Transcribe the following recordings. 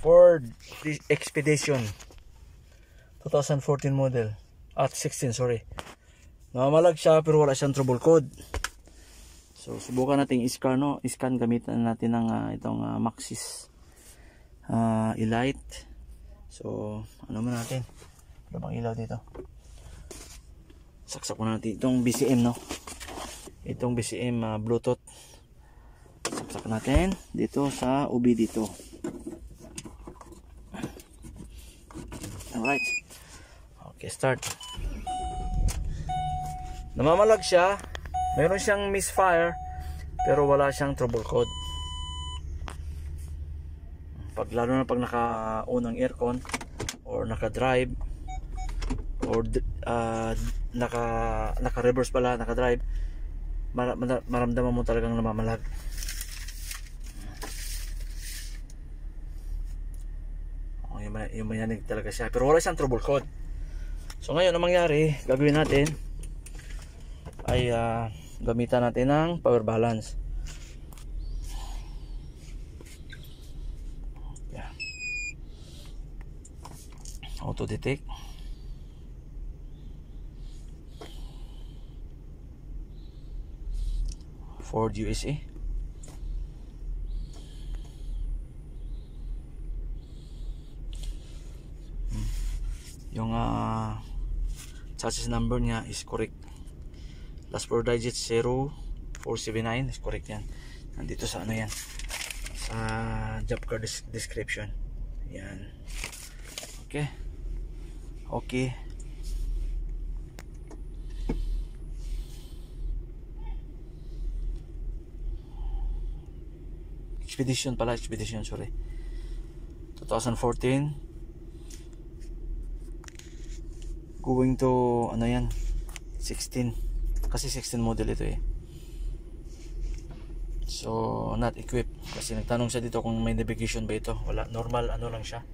Ford Expedition 2014 model at 16, sorry. Namamalag siya pero wala siyang trouble code. So subukan natin i-scan, no? I-scan gamitan natin ng itong Maxxis Elite. So ano man natin? Ano bang ilaw dito? Saksak muna natin itong BCM, no? Itong BCM Bluetooth. Saksak natin dito sa UB dito. Alright. Okay, start. Namamalag siya. Meron siyang misfire pero wala siyang trouble code. Lalo na pag naka-on ang aircon or naka-drive or naka-reverse pala, naka-drive, maramdaman mo talagang namamalag. Yung mayanig talaga siya pero wala siyang trouble code. So ngayon ang mangyari, gagawin natin ay gamitan natin ng power balance. Yeah. Auto detect. Ford USA. Yung chassis number niya is correct. Last 4 digits 0479 is correct yan. Nandito sa ano yan, sa job card description yan. Okay, okay. Expedition pala, Expedition, sorry. 2014 going to ano yan, 16, kasi 16 model ito eh. So not equipped kasi nagtanong siya dito kung may navigation ba ito. Wala, normal ano lang siya,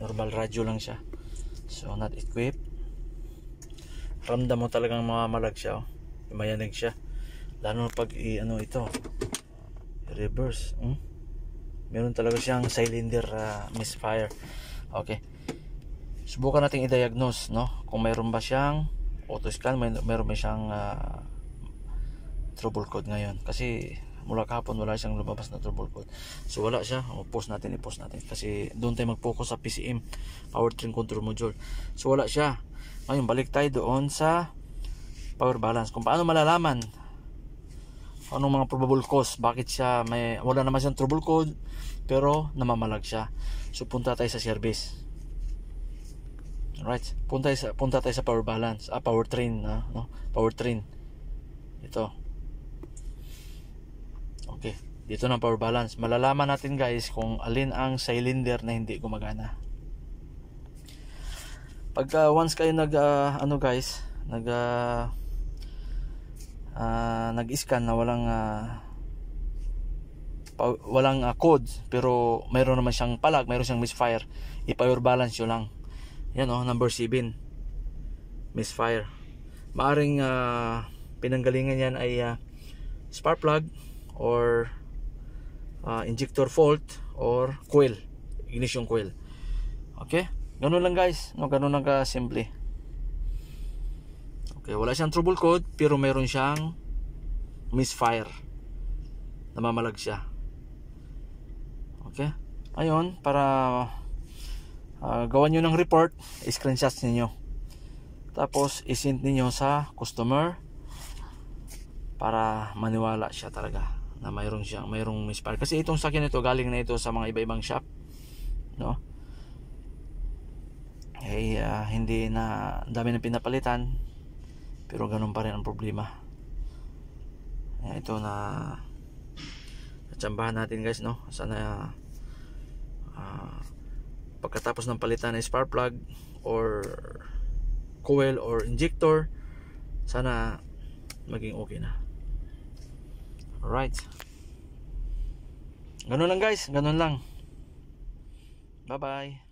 normal radio lang siya. So not equipped. Ramdam mo talagang mamamalag siya, oh. Mayanig siya lalo pag ano ito reverse. Meron talaga siyang cylinder misfire. Okay, subukan natin i-diagnose, no, kung mayroon ba siyang auto scan, mayroon ba siyang trouble code ngayon, kasi mula kahapon wala siyang lumabas na trouble code. So wala siya, i-post natin kasi doon tayo mag-focus sa PCM, powertrain control module. So wala siya. Ngayon balik tayo doon sa power balance, kung paano malalaman anong mga probable cause, bakit siya wala naman siyang trouble code pero namamalag siya. So punta tayo sa service. Alright, punta tayo sa power balance, powertrain, no? Powertrain. Ito. Okay, dito na power balance. Malalaman natin guys kung alin ang cylinder na hindi gumagana. Pagka once kayo nag-scan na walang code pero mayroon naman siyang palag, mayroon siyang misfire, i-power balance yun lang. Yan, number 7, misfire. Maaring pinanggalingan yan ay spark plug or injector fault or coil, ignition coil. Okay, ganun lang guys, no, ganun lang ka simple. Okay, wala siyang trouble code pero meron siyang misfire, namamalag siya. Okay, ayun, para gawan nyo ng report, screenshots ninyo, tapos isend ninyo sa customer para maniwala siya talaga na mayroong misfire. Kasi itong sakyan ito galing na ito sa mga iba-ibang shop, no? Hindi na dami na pinapalitan pero ganun pa rin ang problema. Ito na natsambahan natin guys, no? Sana pagkatapos ng palitan ng spark plug or coil or injector, sana maging okay na. Alright, ganun lang guys, ganun lang. Bye bye.